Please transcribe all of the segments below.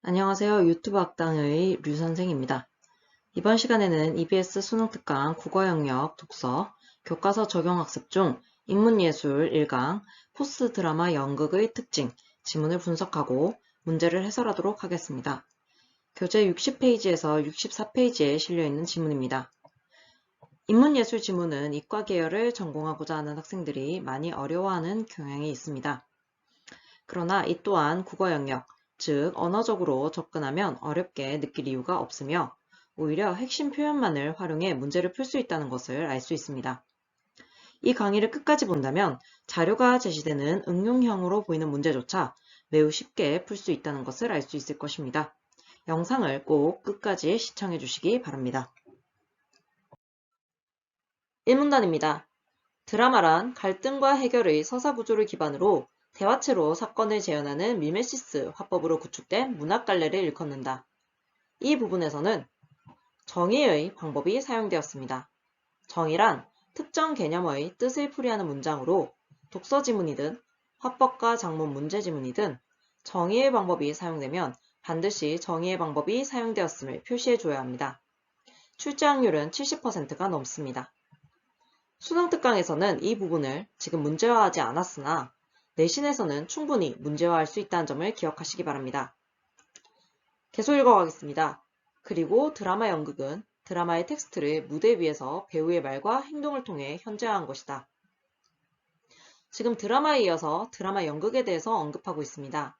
안녕하세요. 유튜브 학당의 류선생입니다. 이번 시간에는 EBS 수능특강 국어영역 독서, 교과서 적용학습 중 인문예술 1강, 포스트 드라마 연극의 특징, 지문을 분석하고 문제를 해설하도록 하겠습니다. 교재 60페이지에서 64페이지에 실려있는 지문입니다. 인문예술 지문은 이과 계열을 전공하고자 하는 학생들이 많이 어려워하는 경향이 있습니다. 그러나 이 또한 국어 영역, 즉 언어적으로 접근하면 어렵게 느낄 이유가 없으며 오히려 핵심 표현만을 활용해 문제를 풀 수 있다는 것을 알 수 있습니다. 이 강의를 끝까지 본다면 자료가 제시되는 응용형으로 보이는 문제조차 매우 쉽게 풀 수 있다는 것을 알 수 있을 것입니다. 영상을 꼭 끝까지 시청해 주시기 바랍니다. 1문단입니다. 드라마란 갈등과 해결의 서사구조를 기반으로 대화체로 사건을 재현하는 미메시스 화법으로 구축된 문학갈래를 일컫는다. 이 부분에서는 정의의 방법이 사용되었습니다. 정의란 특정 개념의 뜻을 풀이하는 문장으로 독서 지문이든 화법과 작문 문제 지문이든 정의의 방법이 사용되면 반드시 정의의 방법이 사용되었음을 표시해줘야 합니다. 출제 확률은 70%가 넘습니다. 수능특강에서는 이 부분을 지금 문제화하지 않았으나 내신에서는 충분히 문제화할 수 있다는 점을 기억하시기 바랍니다. 계속 읽어가겠습니다. 그리고 드라마 연극은 드라마의 텍스트를 무대 위에서 배우의 말과 행동을 통해 현재화한 것이다. 지금 드라마에 이어서 드라마 연극에 대해서 언급하고 있습니다.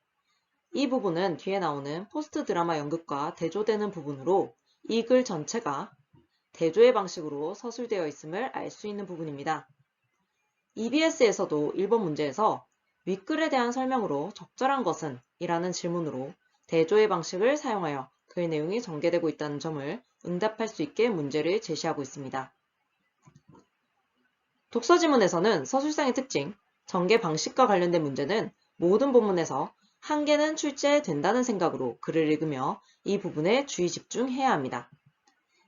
이 부분은 뒤에 나오는 포스트 드라마 연극과 대조되는 부분으로 이 글 전체가 대조의 방식으로 서술되어 있음을 알 수 있는 부분입니다. EBS에서도 1번 문제에서 윗글에 대한 설명으로 적절한 것은? 이라는 질문으로 대조의 방식을 사용하여 글 내용이 전개되고 있다는 점을 응답할 수 있게 문제를 제시하고 있습니다. 독서 지문에서는 서술상의 특징, 전개 방식과 관련된 문제는 모든 본문에서 한 개는 출제된다는 생각으로 글을 읽으며 이 부분에 주의 집중해야 합니다.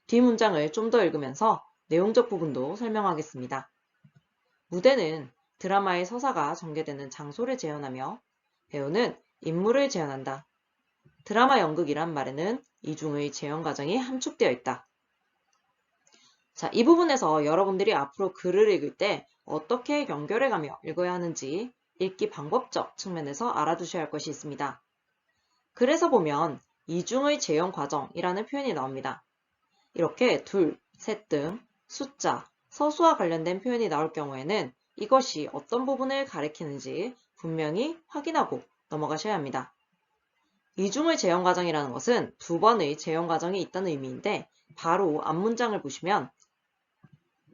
뒷문장을 좀 더 읽으면서 내용적 부분도 설명하겠습니다. 무대는 드라마의 서사가 전개되는 장소를 재현하며 배우는 인물을 재현한다. 드라마 연극이란 말에는 이중의 재현 과정이 함축되어 있다. 자, 이 부분에서 여러분들이 앞으로 글을 읽을 때 어떻게 연결해가며 읽어야 하는지 읽기 방법적 측면에서 알아두셔야 할 것이 있습니다. 글에서 보면 이중의 재현 과정이라는 표현이 나옵니다. 이렇게 둘, 셋 등 숫자, 서수와 관련된 표현이 나올 경우에는 이것이 어떤 부분을 가리키는지 분명히 확인하고 넘어가셔야 합니다. 이중의 재현 과정이라는 것은 두 번의 재현 과정이 있다는 의미인데 바로 앞문장을 보시면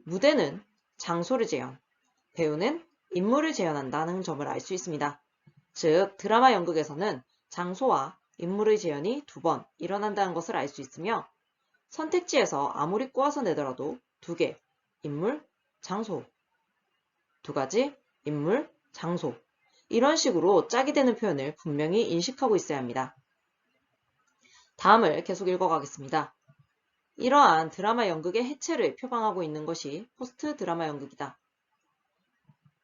무대는 장소를 재현, 배우는 인물을 재현한다는 점을 알 수 있습니다. 즉 드라마 연극에서는 장소와 인물의 재현이 두 번 일어난다는 것을 알 수 있으며 선택지에서 아무리 꼬아서 내더라도 두 개, 인물, 장소, 두 가지, 인물, 장소 이런 식으로 짝이 되는 표현을 분명히 인식하고 있어야 합니다. 다음을 계속 읽어가겠습니다. 이러한 드라마 연극의 해체를 표방하고 있는 것이 포스트 드라마 연극이다.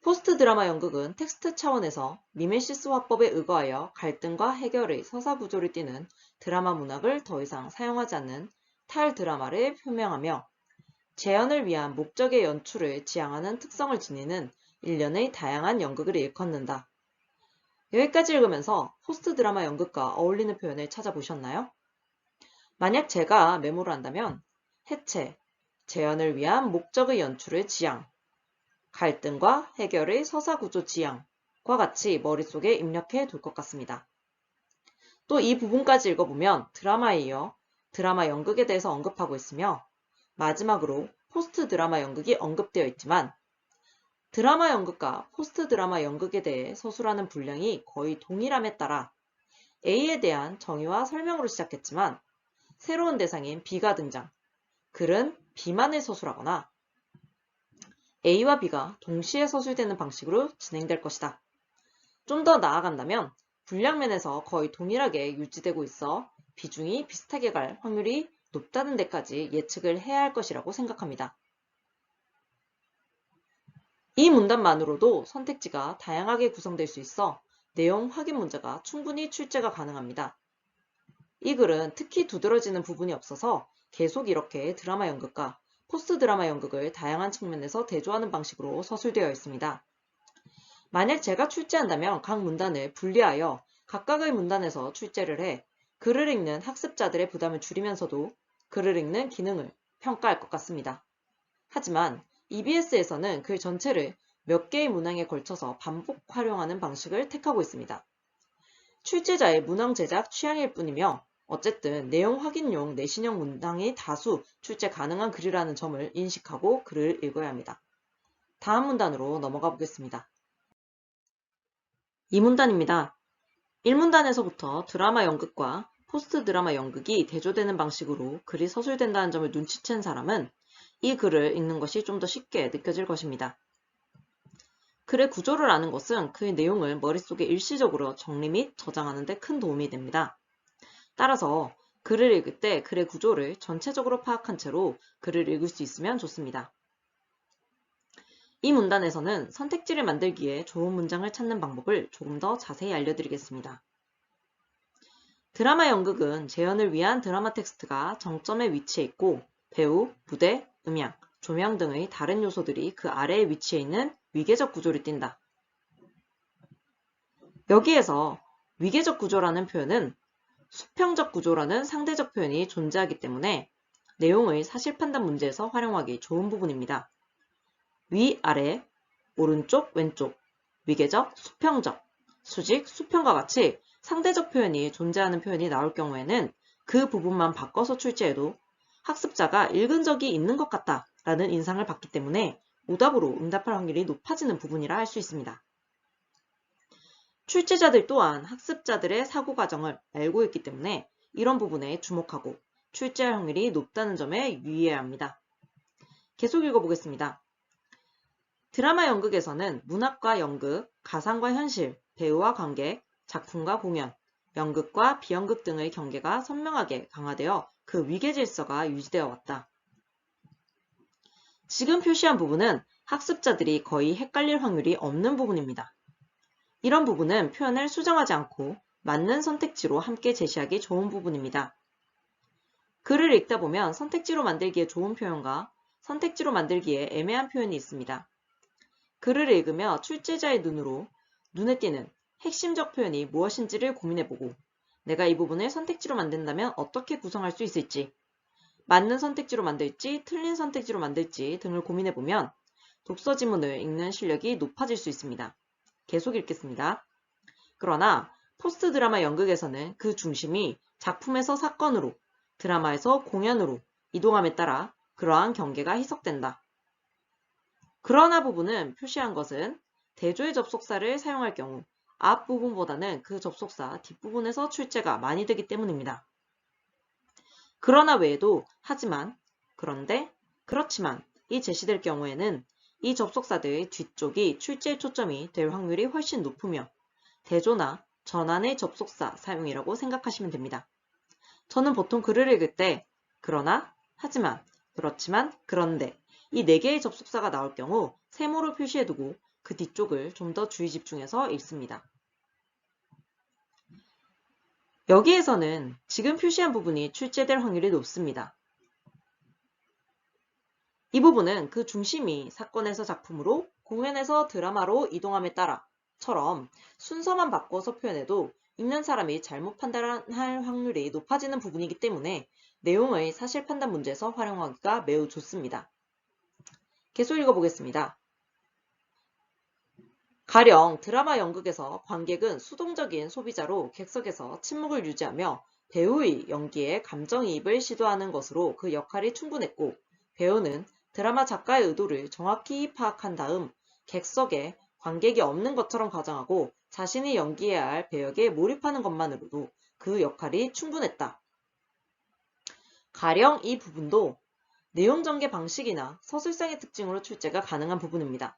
포스트 드라마 연극은 텍스트 차원에서 미메시스 화법에 의거하여 갈등과 해결의 서사 구조를 띠는 드라마 문학을 더 이상 사용하지 않는 탈 드라마를 표명하며 재현을 위한 목적의 연출을 지향하는 특성을 지니는 일련의 다양한 연극을 일컫는다. 여기까지 읽으면서 포스트 드라마 연극과 어울리는 표현을 찾아보셨나요? 만약 제가 메모를 한다면 해체, 재현을 위한 목적의 연출을 지향, 갈등과 해결의 서사구조 지향과 같이 머릿속에 입력해 둘 것 같습니다. 또 이 부분까지 읽어보면 드라마에 이어 드라마 연극에 대해서 언급하고 있으며 마지막으로 포스트 드라마 연극이 언급되어 있지만 드라마 연극과 포스트 드라마 연극에 대해 서술하는 분량이 거의 동일함에 따라 A에 대한 정의와 설명으로 시작했지만 새로운 대상인 B가 등장, 글은 B만을 서술하거나 A와 B가 동시에 서술되는 방식으로 진행될 것이다. 좀 더 나아간다면 분량면에서 거의 동일하게 유지되고 있어 비중이 비슷하게 갈 확률이 높다는 데까지 예측을 해야 할 것이라고 생각합니다. 이 문단만으로도 선택지가 다양하게 구성될 수 있어 내용 확인 문제가 충분히 출제가 가능합니다. 이 글은 특히 두드러지는 부분이 없어서 계속 이렇게 드라마 연극과 포스트 드라마 연극을 다양한 측면에서 대조하는 방식으로 서술되어 있습니다. 만약 제가 출제한다면 각 문단을 분리하여 각각의 문단에서 출제를 해 글을 읽는 학습자들의 부담을 줄이면서도 글을 읽는 기능을 평가할 것 같습니다. 하지만 EBS에서는 글 전체를 몇 개의 문항에 걸쳐서 반복 활용하는 방식을 택하고 있습니다. 출제자의 문항 제작 취향일 뿐이며 어쨌든 내용 확인용 내신형 문항이 다수 출제 가능한 글이라는 점을 인식하고 글을 읽어야 합니다. 다음 문단으로 넘어가 보겠습니다. 2문단입니다. 1문단에서부터 드라마 연극과 포스트 드라마 연극이 대조되는 방식으로 글이 서술된다는 점을 눈치챈 사람은 이 글을 읽는 것이 좀 더 쉽게 느껴질 것입니다. 글의 구조를 아는 것은 그의 내용을 머릿속에 일시적으로 정리 및 저장하는 데 큰 도움이 됩니다. 따라서 글을 읽을 때 글의 구조를 전체적으로 파악한 채로 글을 읽을 수 있으면 좋습니다. 이 문단에서는 선택지를 만들기에 좋은 문장을 찾는 방법을 조금 더 자세히 알려드리겠습니다. 드라마 연극은 재현을 위한 드라마 텍스트가 정점에 위치해 있고 배우, 무대, 음향, 조명 등의 다른 요소들이 그 아래에 위치해 있는 위계적 구조를 띈다. 여기에서 위계적 구조라는 표현은 수평적 구조라는 상대적 표현이 존재하기 때문에 내용의 사실 판단 문제에서 활용하기 좋은 부분입니다. 위, 아래, 오른쪽, 왼쪽, 위계적, 수평적, 수직, 수평과 같이 상대적 표현이 존재하는 표현이 나올 경우에는 그 부분만 바꿔서 출제해도 학습자가 읽은 적이 있는 것 같다 라는 인상을 받기 때문에 오답으로 응답할 확률이 높아지는 부분이라 할 수 있습니다. 출제자들 또한 학습자들의 사고 과정을 알고 있기 때문에 이런 부분에 주목하고 출제할 확률이 높다는 점에 유의해야 합니다. 계속 읽어보겠습니다. 드라마 연극에서는 문학과 연극, 가상과 현실, 배우와 관객, 작품과 공연, 연극과 비연극 등의 경계가 선명하게 강화되어 그 위계 질서가 유지되어 왔다. 지금 표시한 부분은 학습자들이 거의 헷갈릴 확률이 없는 부분입니다. 이런 부분은 표현을 수정하지 않고 맞는 선택지로 함께 제시하기 좋은 부분입니다. 글을 읽다 보면 선택지로 만들기에 좋은 표현과 선택지로 만들기에 애매한 표현이 있습니다. 글을 읽으며 출제자의 눈에 띄는 핵심적 표현이 무엇인지를 고민해보고 내가 이 부분을 선택지로 만든다면 어떻게 구성할 수 있을지, 맞는 선택지로 만들지, 틀린 선택지로 만들지 등을 고민해보면 독서 지문을 읽는 실력이 높아질 수 있습니다. 계속 읽겠습니다. 그러나 포스트 드라마 연극에서는 그 중심이 작품에서 사건으로, 드라마에서 공연으로 이동함에 따라 그러한 경계가 희석된다. 그러나 부분은 표시한 것은 대조의 접속사를 사용할 경우 앞부분보다는 그 접속사 뒷부분에서 출제가 많이 되기 때문입니다. 그러나 외에도 하지만, 그런데, 그렇지만 이 제시될 경우에는 이 접속사들 뒤쪽이 출제의 초점이 될 확률이 훨씬 높으며 대조나 전환의 접속사 사용이라고 생각하시면 됩니다. 저는 보통 글을 읽을 때 그러나, 하지만, 그렇지만, 그런데 이 4개의 접속사가 나올 경우 세모로 표시해두고 그 뒤쪽을 좀 더 주의 집중해서 읽습니다. 여기에서는 지금 표시한 부분이 출제될 확률이 높습니다. 이 부분은 그 중심이 사건에서 작품으로, 공연에서 드라마로 이동함에 따라처럼 순서만 바꿔서 표현해도 읽는 사람이 잘못 판단할 확률이 높아지는 부분이기 때문에 내용의 사실 판단 문제에서 활용하기가 매우 좋습니다. 계속 읽어보겠습니다. 가령 드라마 연극에서 관객은 수동적인 소비자로 객석에서 침묵을 유지하며 배우의 연기에 감정이입을 시도하는 것으로 그 역할이 충분했고 배우는 드라마 작가의 의도를 정확히 파악한 다음 객석에 관객이 없는 것처럼 가정하고 자신이 연기해야 할 배역에 몰입하는 것만으로도 그 역할이 충분했다. 가령 이 부분도 내용 전개 방식이나 서술상의 특징으로 출제가 가능한 부분입니다.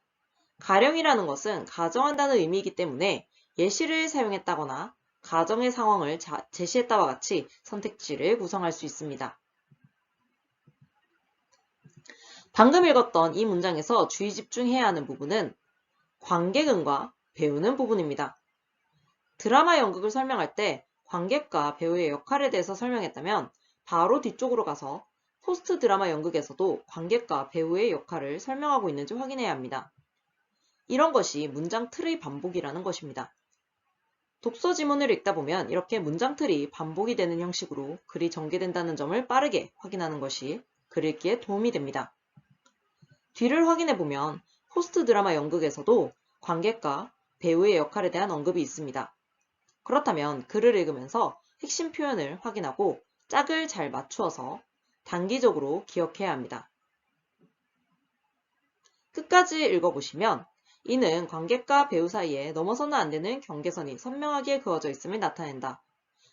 가령이라는 것은 가정한다는 의미이기 때문에 예시를 사용했다거나 가정의 상황을 제시했다와 같이 선택지를 구성할 수 있습니다. 방금 읽었던 이 문장에서 주의 집중해야 하는 부분은 관객은과 배우는 부분입니다. 드라마 연극을 설명할 때 관객과 배우의 역할에 대해서 설명했다면 바로 뒤쪽으로 가서 포스트 드라마 연극에서도 관객과 배우의 역할을 설명하고 있는지 확인해야 합니다. 이런 것이 문장 틀의 반복이라는 것입니다. 독서 지문을 읽다 보면 이렇게 문장 틀이 반복이 되는 형식으로 글이 전개된다는 점을 빠르게 확인하는 것이 글 읽기에 도움이 됩니다. 뒤를 확인해 보면 포스트 드라마 연극에서도 관객과 배우의 역할에 대한 언급이 있습니다. 그렇다면 글을 읽으면서 핵심 표현을 확인하고 짝을 잘 맞추어서 단기적으로 기억해야 합니다. 끝까지 읽어보시면 이는 관객과 배우 사이에 넘어서는 안 되는 경계선이 선명하게 그어져 있음을 나타낸다.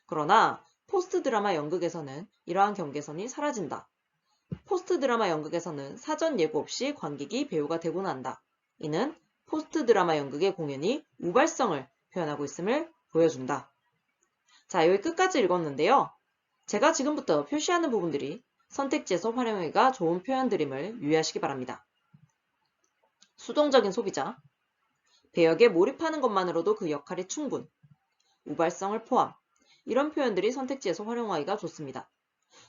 그러나 포스트 드라마 연극에서는 이러한 경계선이 사라진다. 포스트 드라마 연극에서는 사전 예고 없이 관객이 배우가 되고 난다. 이는 포스트 드라마 연극의 공연이 우발성을 표현하고 있음을 보여준다. 자, 여기 끝까지 읽었는데요. 제가 지금부터 표시하는 부분들이 선택지에서 활용하기가 좋은 표현들임을 유의하시기 바랍니다. 수동적인 소비자, 배역에 몰입하는 것만으로도 그 역할이 충분, 우발성을 포함, 이런 표현들이 선택지에서 활용하기가 좋습니다.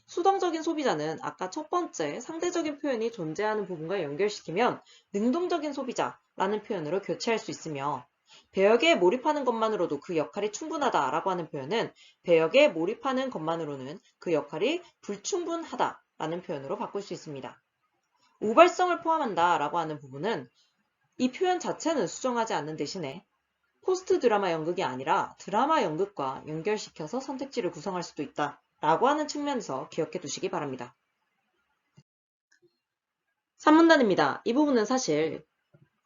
수동적인 소비자는 아까 첫 번째 상대적인 표현이 존재하는 부분과 연결시키면 능동적인 소비자라는 표현으로 교체할 수 있으며, 배역에 몰입하는 것만으로도 그 역할이 충분하다라고 하는 표현은 배역에 몰입하는 것만으로는 그 역할이 불충분하다라는 표현으로 바꿀 수 있습니다. 우발성을 포함한다라고 하는 부분은 이 표현 자체는 수정하지 않는 대신에 포스트 드라마 연극이 아니라 드라마 연극과 연결시켜서 선택지를 구성할 수도 있다라고 하는 측면에서 기억해 두시기 바랍니다. 3문단입니다. 이 부분은 사실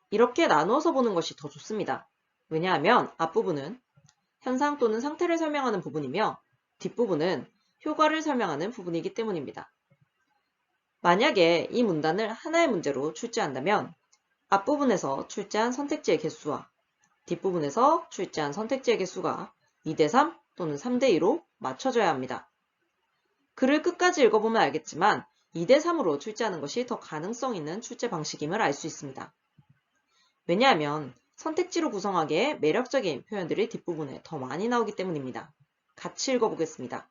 이렇게 나누어서 보는 것이 더 좋습니다. 왜냐하면 앞부분은 현상 또는 상태를 설명하는 부분이며 뒷부분은 효과를 설명하는 부분이기 때문입니다. 만약에 이 문단을 하나의 문제로 출제한다면 앞부분에서 출제한 선택지의 개수와 뒷부분에서 출제한 선택지의 개수가 2대3 또는 3대2로 맞춰져야 합니다. 글을 끝까지 읽어보면 알겠지만 2대3으로 출제하는 것이 더 가능성 있는 출제 방식임을 알 수 있습니다. 왜냐하면 선택지로 구성하기에 매력적인 표현들이 뒷부분에 더 많이 나오기 때문입니다. 같이 읽어보겠습니다.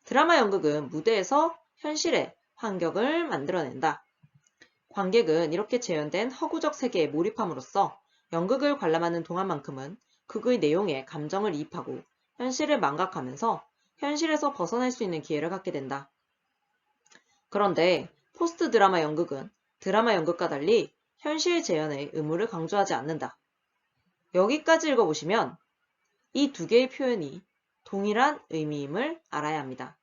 드라마 연극은 무대에서 현실의 환경을 만들어낸다. 관객은 이렇게 재현된 허구적 세계에 몰입함으로써 연극을 관람하는 동안만큼은 극의 내용에 감정을 이입하고 현실을 망각하면서 현실에서 벗어날 수 있는 기회를 갖게 된다. 그런데 포스트 드라마 연극은 드라마 연극과 달리 현실 재현의 의무를 강조하지 않는다. 여기까지 읽어보시면 이 두 개의 표현이 동일한 의미임을 알아야 합니다.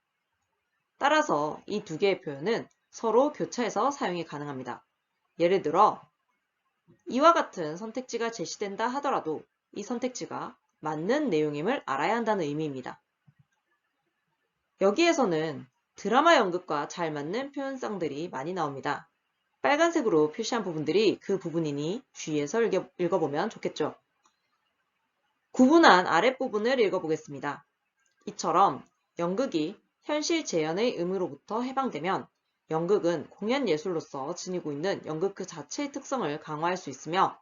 따라서 이 두 개의 표현은 서로 교차해서 사용이 가능합니다. 예를 들어 이와 같은 선택지가 제시된다 하더라도 이 선택지가 맞는 내용임을 알아야 한다는 의미입니다. 여기에서는 드라마 연극과 잘 맞는 표현성들이 많이 나옵니다. 빨간색으로 표시한 부분들이 그 부분이니 주의해서 읽어보면 좋겠죠. 구분한 아랫부분을 읽어보겠습니다. 이처럼 연극이 현실 재현의 의무로부터 해방되면 연극은 공연 예술로서 지니고 있는 연극 그 자체의 특성을 강화할 수 있으며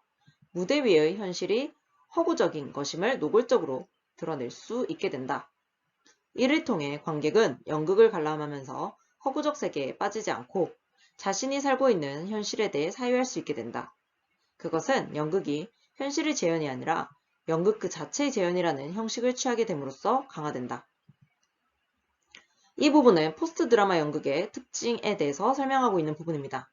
무대 위의 현실이 허구적인 것임을 노골적으로 드러낼 수 있게 된다. 이를 통해 관객은 연극을 관람하면서 허구적 세계에 빠지지 않고 자신이 살고 있는 현실에 대해 사유할 수 있게 된다. 그것은 연극이 현실의 재현이 아니라 연극 그 자체의 재현이라는 형식을 취하게 됨으로써 강화된다. 이 부분은 포스트 드라마 연극의 특징에 대해서 설명하고 있는 부분입니다.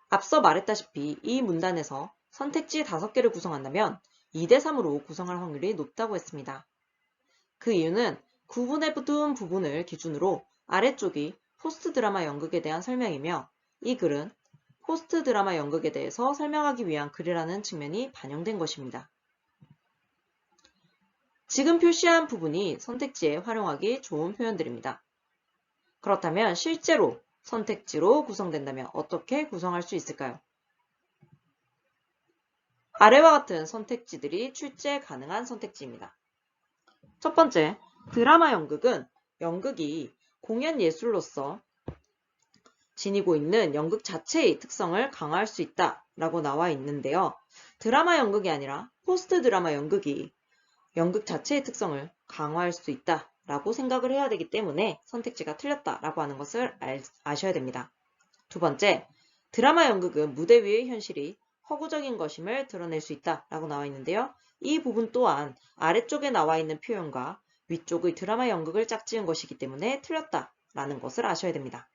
앞서 말했다시피 이 문단에서 선택지 5개를 구성한다면 2대3으로 구성할 확률이 높다고 했습니다. 그 이유는 구분해 둔 부분을 기준으로 아래쪽이 포스트 드라마 연극에 대한 설명이며 이 글은 포스트 드라마 연극에 대해서 설명하기 위한 글이라는 측면이 반영된 것입니다. 지금 표시한 부분이 선택지에 활용하기 좋은 표현들입니다. 그렇다면 실제로 선택지로 구성된다면 어떻게 구성할 수 있을까요? 아래와 같은 선택지들이 출제 가능한 선택지입니다. 첫 번째, 드라마 연극은 연극이 공연 예술로서 지니고 있는 연극 자체의 특성을 강화할 수 있다라고 나와 있는데요. 드라마 연극이 아니라 포스트 드라마 연극이 연극 자체의 특성을 강화할 수 있다 라고 생각을 해야 되기 때문에 선택지가 틀렸다 라고 하는 것을 아셔야 됩니다. 두 번째, 드라마 연극은 무대 위의 현실이 허구적인 것임을 드러낼 수 있다 라고 나와 있는데요. 이 부분 또한 아래쪽에 나와 있는 표현과 위쪽의 드라마 연극을 짝지은 것이기 때문에 틀렸다 라는 것을 아셔야 됩니다.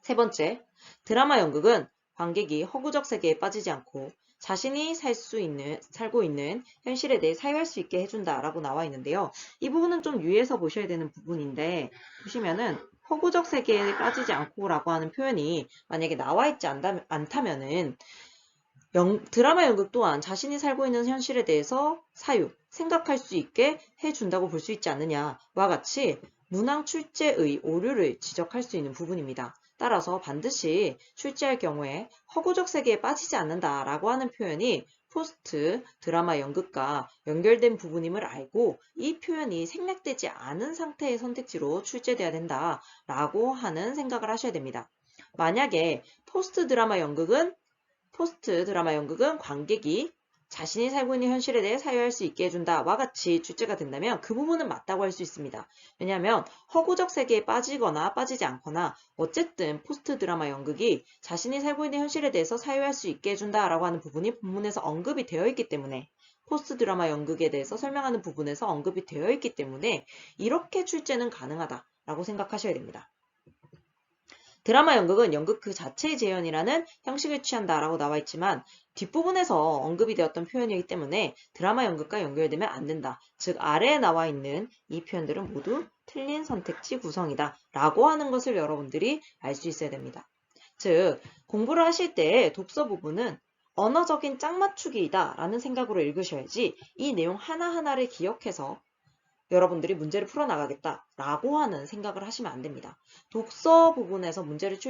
세 번째, 드라마 연극은 관객이 허구적 세계에 빠지지 않고 자신이 살고 있는 현실에 대해 사유할 수 있게 해준다 라고 나와 있는데요. 이 부분은 좀 유의해서 보셔야 되는 부분인데, 보시면은 허구적 세계에 빠지지 않고 라고 하는 표현이 만약에 나와 있지 않다면은 드라마 연극 또한 자신이 살고 있는 현실에 대해서 생각할 수 있게 해준다고 볼 수 있지 않느냐와 같이 문항 출제의 오류를 지적할 수 있는 부분입니다. 따라서 반드시 출제할 경우에 허구적 세계에 빠지지 않는다라고 하는 표현이 포스트 드라마 연극과 연결된 부분임을 알고 이 표현이 생략되지 않은 상태의 선택지로 출제돼야 된다라고 하는 생각을 하셔야 됩니다. 만약에 포스트 드라마 연극은 관객이 자신이 살고 있는 현실에 대해 사유할 수 있게 해준다와 같이 출제가 된다면 그 부분은 맞다고 할 수 있습니다. 왜냐하면 허구적 세계에 빠지거나 빠지지 않거나 어쨌든 포스트 드라마 연극이 자신이 살고 있는 현실에 대해서 사유할 수 있게 해준다라고 하는 부분이 본문에서 언급이 되어 있기 때문에 포스트 드라마 연극에 대해서 설명하는 부분에서 언급이 되어 있기 때문에 이렇게 출제는 가능하다라고 생각하셔야 됩니다. 드라마 연극은 연극 그 자체의 재현이라는 형식을 취한다라고 나와 있지만 뒷부분에서 언급이 되었던 표현이기 때문에 드라마 연극과 연결되면 안 된다. 즉 아래에 나와 있는 이 표현들은 모두 틀린 선택지 구성이다 라고 하는 것을 여러분들이 알 수 있어야 됩니다. 즉 공부를 하실 때 독서 부분은 언어적인 짝맞추기이다 라는 생각으로 읽으셔야지 이 내용 하나하나를 기억해서 여러분들이 문제를 풀어나가겠다라고 하는 생각을 하시면 안 됩니다. 독서 부분에서 문제를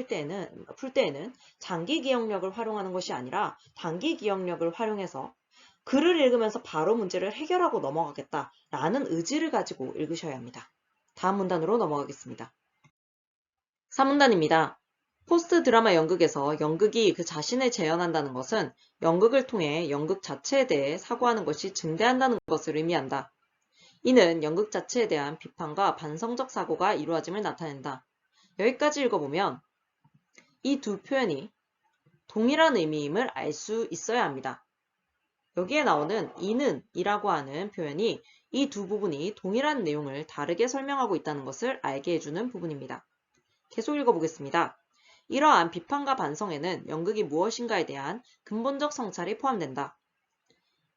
풀 때에는 장기 기억력을 활용하는 것이 아니라 단기 기억력을 활용해서 글을 읽으면서 바로 문제를 해결하고 넘어가겠다라는 의지를 가지고 읽으셔야 합니다. 다음 문단으로 넘어가겠습니다. 3문단입니다. 포스트 드라마 연극에서 연극이 그 자신을 재현한다는 것은 연극을 통해 연극 자체에 대해 사고하는 것이 증대한다는 것을 의미한다. 이는 연극 자체에 대한 비판과 반성적 사고가 이루어짐을 나타낸다. 여기까지 읽어보면 이 두 표현이 동일한 의미임을 알 수 있어야 합니다. 여기에 나오는 이는 이라고 하는 표현이 이 두 부분이 동일한 내용을 다르게 설명하고 있다는 것을 알게 해주는 부분입니다. 계속 읽어보겠습니다. 이러한 비판과 반성에는 연극이 무엇인가에 대한 근본적 성찰이 포함된다.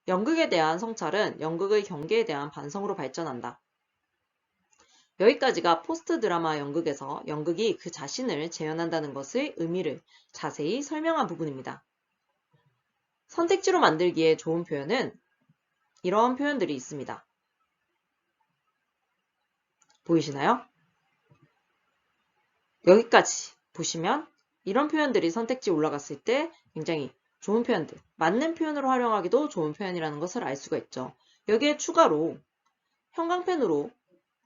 연극에 대한 성찰은 연극의 경계에 대한 반성으로 발전한다. 여기까지가 포스트 드라마 연극에서 연극이 그 자신을 재현한다는 것의 의미를 자세히 설명한 부분입니다. 선택지로 만들기에 좋은 표현은 이러한 표현들이 있습니다. 보이시나요? 여기까지 보시면 이런 표현들이 선택지에 올라갔을 때 굉장히 좋은 표현들, 맞는 표현으로 활용하기도 좋은 표현이라는 것을 알 수가 있죠. 여기에 추가로 형광펜으로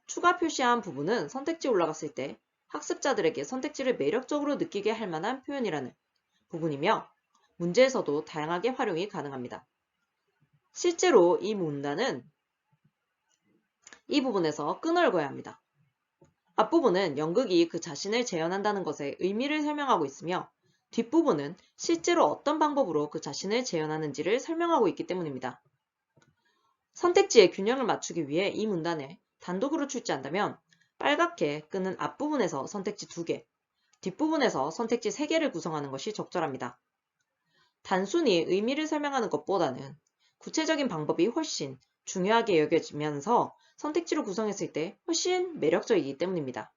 추가 표시한 부분은 선택지에 올라갔을 때 학습자들에게 선택지를 매력적으로 느끼게 할 만한 표현이라는 부분이며 문제에서도 다양하게 활용이 가능합니다. 실제로 이 문단은 이 부분에서 끈을 그어야 합니다. 앞부분은 연극이 그 자신을 재현한다는 것의 의미를 설명하고 있으며 뒷부분은 실제로 어떤 방법으로 그 자신을 재현하는지를 설명하고 있기 때문입니다. 선택지의 균형을 맞추기 위해 이 문단을 단독으로 출제한다면 빨갛게 끄는 앞부분에서 선택지 2개, 뒷부분에서 선택지 3개를 구성하는 것이 적절합니다. 단순히 의미를 설명하는 것보다는 구체적인 방법이 훨씬 중요하게 여겨지면서 선택지로 구성했을 때 훨씬 매력적이기 때문입니다.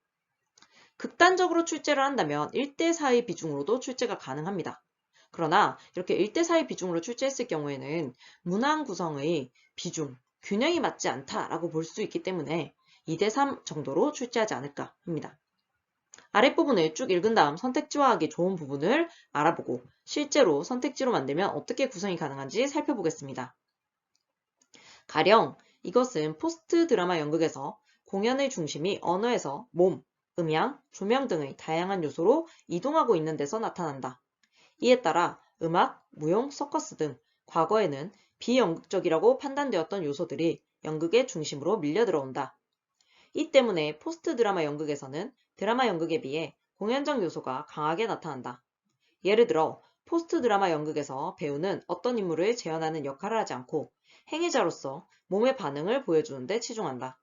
극단적으로 출제를 한다면 1대4의 비중으로도 출제가 가능합니다. 그러나 이렇게 1대4의 비중으로 출제했을 경우에는 문항 구성의 비중, 균형이 맞지 않다라고 볼 수 있기 때문에 2대3 정도로 출제하지 않을까 합니다. 아랫부분을 쭉 읽은 다음 선택지화 하기 좋은 부분을 알아보고 실제로 선택지로 만들면 어떻게 구성이 가능한지 살펴보겠습니다. 가령 이것은 포스트 드라마 연극에서 공연의 중심이 언어에서 몸, 음향, 조명 등의 다양한 요소로 이동하고 있는 데서 나타난다. 이에 따라 음악, 무용, 서커스 등 과거에는 비연극적이라고 판단되었던 요소들이 연극의 중심으로 밀려 들어온다. 이 때문에 포스트 드라마 연극에서는 드라마 연극에 비해 공연적 요소가 강하게 나타난다. 예를 들어 포스트 드라마 연극에서 배우는 어떤 인물을 재현하는 역할을 하지 않고 행위자로서 몸의 반응을 보여주는 데 치중한다.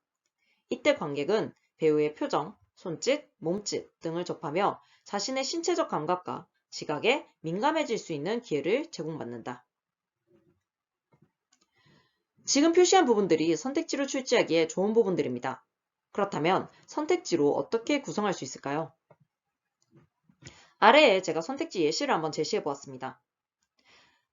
이때 관객은 배우의 표정, 손짓, 몸짓 등을 접하며 자신의 신체적 감각과 지각에 민감해질 수 있는 기회를 제공받는다. 지금 표시한 부분들이 선택지로 출제하기에 좋은 부분들입니다. 그렇다면 선택지로 어떻게 구성할 수 있을까요? 아래에 제가 선택지 예시를 한번 제시해 보았습니다.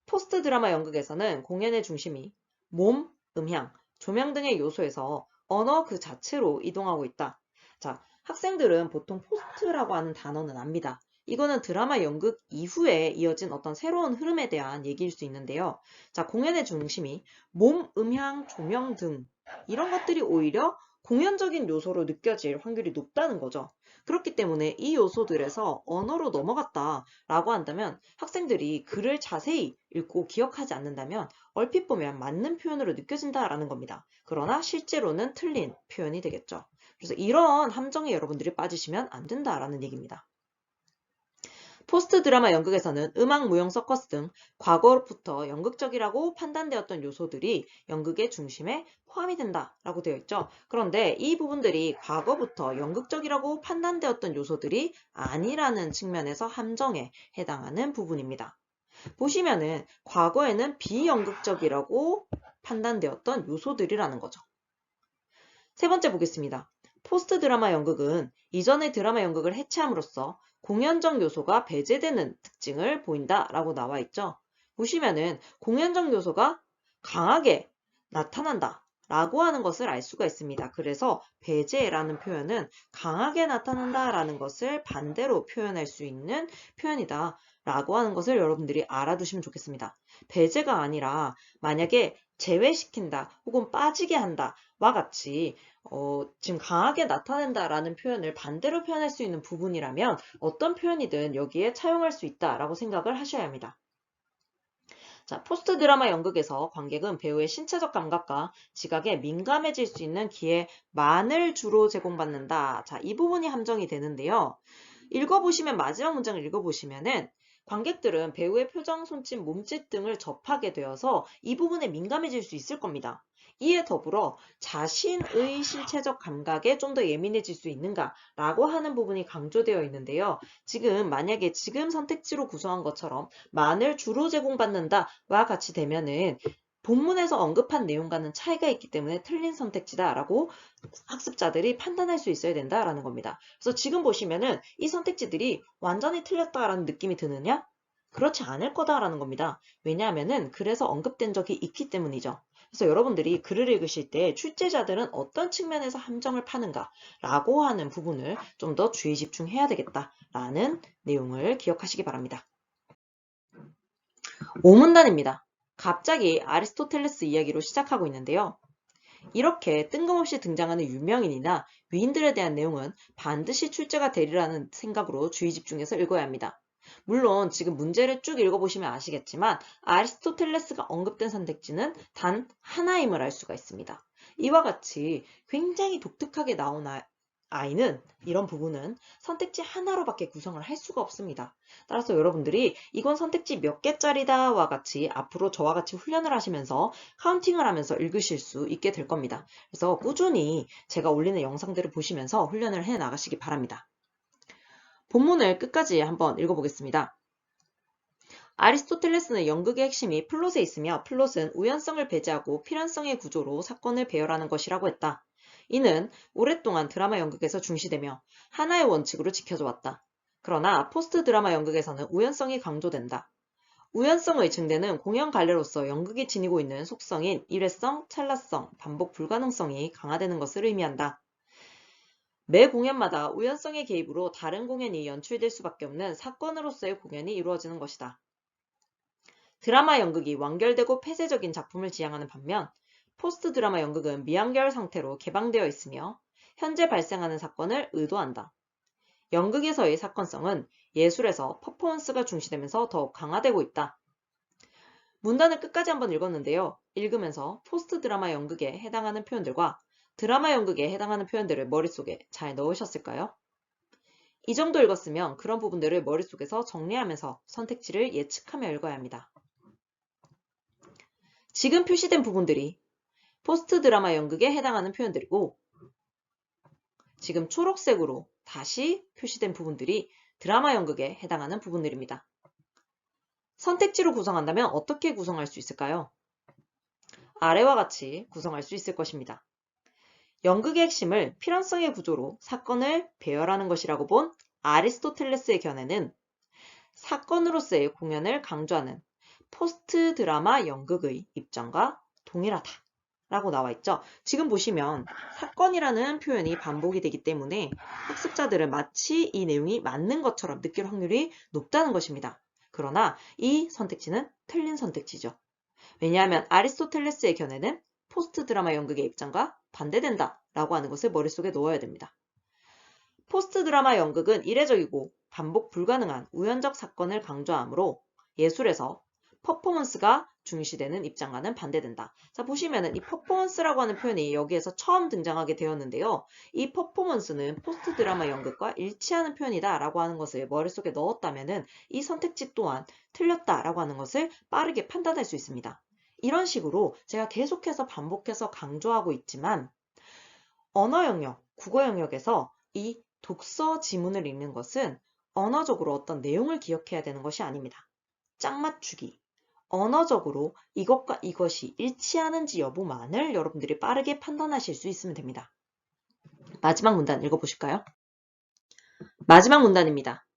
포스트 드라마 연극에서는 공연의 중심이 몸, 음향, 조명 등의 요소에서 언어 그 자체로 이동하고 있다. 자, 학생들은 보통 포스트라고 하는 단어는 압니다. 이거는 드라마 연극 이후에 이어진 어떤 새로운 흐름에 대한 얘기일 수 있는데요. 자, 공연의 중심이 몸, 음향, 조명 등 이런 것들이 오히려 공연적인 요소로 느껴질 확률이 높다는 거죠. 그렇기 때문에 이 요소들에서 언어로 넘어갔다라고 한다면 학생들이 글을 자세히 읽고 기억하지 않는다면 얼핏 보면 맞는 표현으로 느껴진다라는 겁니다. 그러나 실제로는 틀린 표현이 되겠죠. 그래서 이런 함정에 여러분들이 빠지시면 안 된다라는 얘기입니다. 포스트 드라마 연극에서는 음악, 무용, 서커스 등 과거부터 연극적이라고 판단되었던 요소들이 연극의 중심에 포함이 된다라고 되어 있죠. 그런데 이 부분들이 과거부터 연극적이라고 판단되었던 요소들이 아니라는 측면에서 함정에 해당하는 부분입니다. 보시면은 과거에는 비연극적이라고 판단되었던 요소들이라는 거죠. 세 번째 보겠습니다. 포스트 드라마 연극은 이전의 드라마 연극을 해체함으로써 공연적 요소가 배제되는 특징을 보인다라고 나와 있죠. 보시면은 공연적 요소가 강하게 나타난다 라고 하는 것을 알 수가 있습니다. 그래서 배제라는 표현은 강하게 나타난다라는 것을 반대로 표현할 수 있는 표현이다 라고 하는 것을 여러분들이 알아두시면 좋겠습니다. 배제가 아니라 만약에 제외시킨다 혹은 빠지게 한다 와 같이 지금 강하게 나타낸다라는 표현을 반대로 표현할 수 있는 부분이라면 어떤 표현이든 여기에 차용할 수 있다라고 생각을 하셔야 합니다. 자, 포스트 드라마 연극에서 관객은 배우의 신체적 감각과 지각에 민감해질 수 있는 기회만을 주로 제공받는다. 자, 이 부분이 함정이 되는데요. 읽어보시면 마지막 문장을 읽어보시면은 관객들은 배우의 표정, 손짓, 몸짓 등을 접하게 되어서 이 부분에 민감해질 수 있을 겁니다. 이에 더불어 자신의 신체적 감각에 좀 더 예민해질 수 있는가라고 하는 부분이 강조되어 있는데요. 만약에 지금 선택지로 구성한 것처럼 만을 주로 제공받는다와 같이 되면은 본문에서 언급한 내용과는 차이가 있기 때문에 틀린 선택지다라고 학습자들이 판단할 수 있어야 된다라는 겁니다. 그래서 지금 보시면은 이 선택지들이 완전히 틀렸다라는 느낌이 드느냐? 그렇지 않을 거다라는 겁니다. 왜냐하면은 그래서 언급된 적이 있기 때문이죠. 그래서 여러분들이 글을 읽으실 때 출제자들은 어떤 측면에서 함정을 파는가라고 하는 부분을 좀 더 주의 집중해야 되겠다라는 내용을 기억하시기 바랍니다. 5문단입니다. 갑자기 아리스토텔레스 이야기로 시작하고 있는데요. 이렇게 뜬금없이 등장하는 유명인이나 위인들에 대한 내용은 반드시 출제가 되리라는 생각으로 주의 집중해서 읽어야 합니다. 물론 지금 문제를 쭉 읽어보시면 아시겠지만 아리스토텔레스가 언급된 선택지는 단 하나임을 알 수가 있습니다. 이와 같이 굉장히 독특하게 나온 아이는 이런 부분은 선택지 하나로밖에 구성을 할 수가 없습니다. 따라서 여러분들이 이건 선택지 몇 개짜리다와 같이 앞으로 저와 같이 훈련을 하시면서 카운팅을 하면서 읽으실 수 있게 될 겁니다. 그래서 꾸준히 제가 올리는 영상들을 보시면서 훈련을 해 나가시기 바랍니다. 본문을 끝까지 한번 읽어보겠습니다. 아리스토텔레스는 연극의 핵심이 플롯에 있으며 플롯은 우연성을 배제하고 필연성의 구조로 사건을 배열하는 것이라고 했다. 이는 오랫동안 드라마 연극에서 중시되며 하나의 원칙으로 지켜져 왔다. 그러나 포스트 드라마 연극에서는 우연성이 강조된다. 우연성의 증대는 공연 관례로서 연극이 지니고 있는 속성인 일회성, 찰나성, 반복 불가능성이 강화되는 것을 의미한다. 매 공연마다 우연성의 개입으로 다른 공연이 연출될 수밖에 없는 사건으로서의 공연이 이루어지는 것이다. 드라마 연극이 완결되고 폐쇄적인 작품을 지향하는 반면 포스트 드라마 연극은 미완결 상태로 개방되어 있으며 현재 발생하는 사건을 의도한다. 연극에서의 사건성은 예술에서 퍼포먼스가 중시되면서 더욱 강화되고 있다. 문단을 끝까지 한번 읽었는데요. 읽으면서 포스트 드라마 연극에 해당하는 표현들과 드라마 연극에 해당하는 표현들을 머릿속에 잘 넣으셨을까요? 이 정도 읽었으면 그런 부분들을 머릿속에서 정리하면서 선택지를 예측하며 읽어야 합니다. 지금 표시된 부분들이 포스트 드라마 연극에 해당하는 표현들이고, 지금 초록색으로 다시 표시된 부분들이 드라마 연극에 해당하는 부분들입니다. 선택지로 구성한다면 어떻게 구성할 수 있을까요? 아래와 같이 구성할 수 있을 것입니다. 연극의 핵심을 필연성의 구조로 사건을 배열하는 것이라고 본 아리스토텔레스의 견해는 사건으로서의 공연을 강조하는 포스트 드라마 연극의 입장과 동일하다 라고 나와 있죠. 지금 보시면 사건이라는 표현이 반복이 되기 때문에 학습자들은 마치 이 내용이 맞는 것처럼 느낄 확률이 높다는 것입니다. 그러나 이 선택지는 틀린 선택지죠. 왜냐하면 아리스토텔레스의 견해는 포스트 드라마 연극의 입장과 반대된다 라고 하는 것을 머릿속에 넣어야 됩니다. 포스트 드라마 연극은 이례적이고 반복 불가능한 우연적 사건을 강조하므로 예술에서 퍼포먼스가 중시되는 입장과는 반대된다. 자, 보시면은 이 퍼포먼스라고 하는 표현이 여기에서 처음 등장하게 되었는데요. 이 퍼포먼스는 포스트 드라마 연극과 일치하는 표현이다 라고 하는 것을 머릿속에 넣었다면은 이 선택지 또한 틀렸다 라고 하는 것을 빠르게 판단할 수 있습니다. 이런 식으로 제가 계속해서 반복해서 강조하고 있지만 언어 영역, 국어 영역에서 이 독서 지문을 읽는 것은 언어적으로 어떤 내용을 기억해야 되는 것이 아닙니다. 짝맞추기, 언어적으로 이것과 이것이 일치하는지 여부만을 여러분들이 빠르게 판단하실 수 있으면 됩니다. 마지막 문단 읽어보실까요? 마지막 문단입니다.